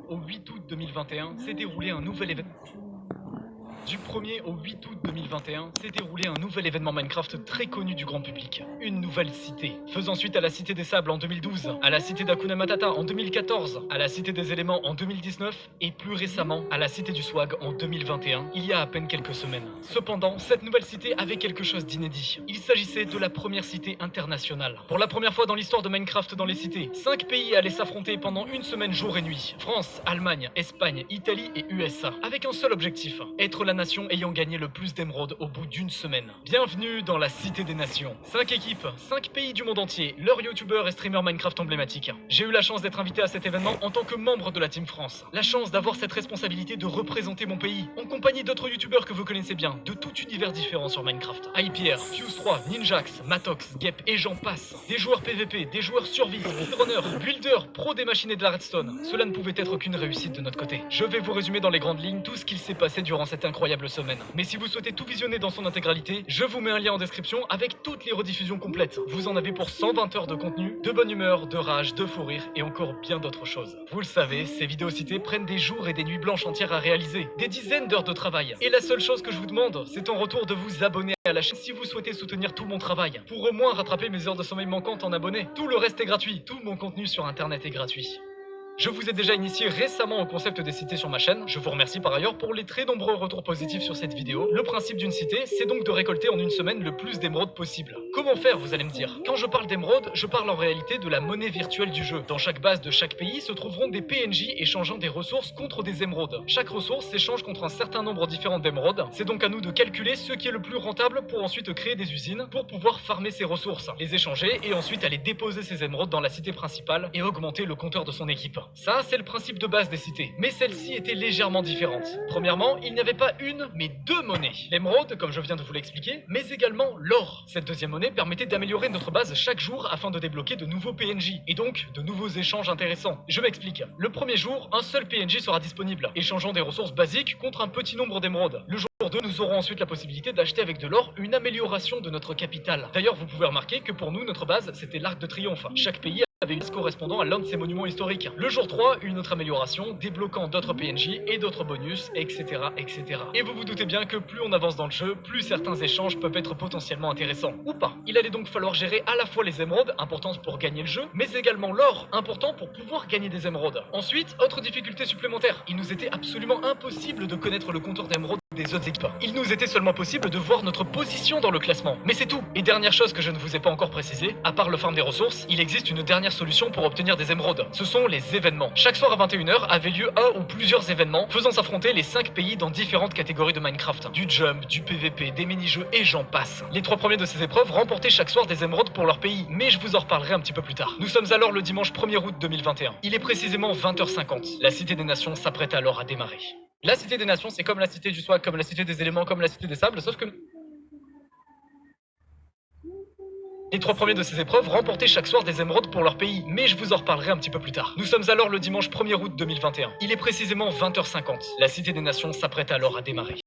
au 8 août 2021 s'est déroulé un nouvel événement. Du 1er au 8 août 2021 s'est déroulé un nouvel événement Minecraft très connu du grand public. Une nouvelle cité. Faisant suite à la Cité des Sables en 2012, à la Cité d'Hakuna Matata en 2014, à la Cité des Éléments en 2019 et plus récemment à la Cité du Swag en 2021, il y a à peine quelques semaines. Cependant, cette nouvelle cité avait quelque chose d'inédit. Il s'agissait de la première cité internationale. Pour la première fois dans l'histoire de Minecraft dans les cités, 5 pays allaient s'affronter pendant une semaine jour et nuit. France, Allemagne, Espagne, Italie et USA. Avec un seul objectif, être la nation ayant gagné le plus d'émeraudes au bout d'une semaine. Bienvenue dans la Cité des Nations. 5 équipes, 5 pays du monde entier, leurs youtubeurs et streamers Minecraft emblématiques. J'ai eu la chance d'être invité à cet événement en tant que membre de la Team France. La chance d'avoir cette responsabilité de représenter mon pays, en compagnie d'autres youtubeurs que vous connaissez bien, de tout univers différent sur Minecraft. Hypierre, Fuse3, Ninjax, Matox, Gep et j'en passe. Des joueurs PVP, des joueurs survie, speedrunners, builders, pros des machines et de la redstone. Cela ne pouvait être qu'une réussite de notre côté. Je vais vous résumer dans les grandes lignes tout ce qu'il s'est passé durant cette incroyable semaine. Mais si vous souhaitez tout visionner dans son intégralité, je vous mets un lien en description avec toutes les rediffusions complètes. Vous en avez pour 120 heures de contenu, de bonne humeur, de rage, de fou rire et encore bien d'autres choses. Vous le savez, ces vidéos citées prennent des jours et des nuits blanches entières à réaliser, des dizaines d'heures de travail. Et la seule chose que je vous demande, c'est en retour de vous abonner à la chaîne si vous souhaitez soutenir tout mon travail, pour au moins rattraper mes heures de sommeil manquantes en abonnés. Tout le reste est gratuit, tout mon contenu sur internet est gratuit. Je vous ai déjà initié récemment au concept des cités sur ma chaîne. Je vous remercie par ailleurs pour les très nombreux retours positifs sur cette vidéo. Le principe d'une cité, c'est donc de récolter en une semaine le plus d'émeraudes possible. Comment faire, vous allez me dire? Quand je parle d'émeraudes, je parle en réalité de la monnaie virtuelle du jeu. Dans chaque base de chaque pays se trouveront des PNJ échangeant des ressources contre des émeraudes. Chaque ressource s'échange contre un certain nombre différent d'émeraudes. C'est donc à nous de calculer ce qui est le plus rentable pour ensuite créer des usines pour pouvoir farmer ces ressources, les échanger et ensuite aller déposer ces émeraudes dans la cité principale et augmenter le compteur de son équipe. Ça, c'est le principe de base des cités. Mais celle-ci était légèrement différente. Premièrement, il n'y avait pas une, mais deux monnaies. L'émeraude, comme je viens de vous l'expliquer, mais également l'or. Cette deuxième monnaie permettait d'améliorer notre base chaque jour afin de débloquer de nouveaux PNJ, et donc de nouveaux échanges intéressants. Je m'explique. Le premier jour, un seul PNJ sera disponible, échangeant des ressources basiques contre un petit nombre d'émeraudes. Le jour 2, nous aurons ensuite la possibilité d'acheter avec de l'or une amélioration de notre capitale. D'ailleurs, vous pouvez remarquer que pour nous, notre base, c'était l'Arc de Triomphe. Chaque pays avait une base correspondant à l'un de ses monuments historiques. Le jour 3, une autre amélioration, débloquant d'autres PNJ et d'autres bonus, etc., etc. Et vous vous doutez bien que plus on avance dans le jeu, plus certains échanges peuvent être potentiellement intéressants. Ou pas. Il allait donc falloir gérer à la fois les émeraudes, importantes pour gagner le jeu, mais également l'or, important pour pouvoir gagner des émeraudes. Ensuite, autre difficulté supplémentaire, il nous était absolument impossible de connaître le compteur d'émeraudes des autres équipes. Il nous était seulement possible de voir notre position dans le classement. Mais c'est tout. Et dernière chose que je ne vous ai pas encore précisé, à part le farm des ressources, il existe une dernière solution pour obtenir des émeraudes. Ce sont les événements. Chaque soir à 21h avait lieu un ou plusieurs événements faisant s'affronter les 5 pays dans différentes catégories de Minecraft. Du jump, du PVP, des mini-jeux et j'en passe. Les 3 premiers de ces épreuves remportaient chaque soir des émeraudes pour leur pays, mais je vous en reparlerai un petit peu plus tard. Nous sommes alors le dimanche 1er août 2021. Il est précisément 20h50. La Cité des Nations s'apprête alors à démarrer. La Cité des Nations, c'est comme la Cité du Swag, comme la Cité des Éléments, comme la Cité des Sables, sauf que les 3 premiers de ces épreuves remportaient chaque soir des émeraudes pour leur pays, mais je vous en reparlerai un petit peu plus tard. Nous sommes alors le dimanche 1er août 2021. Il est précisément 20h50. La Cité des Nations s'apprête alors à démarrer.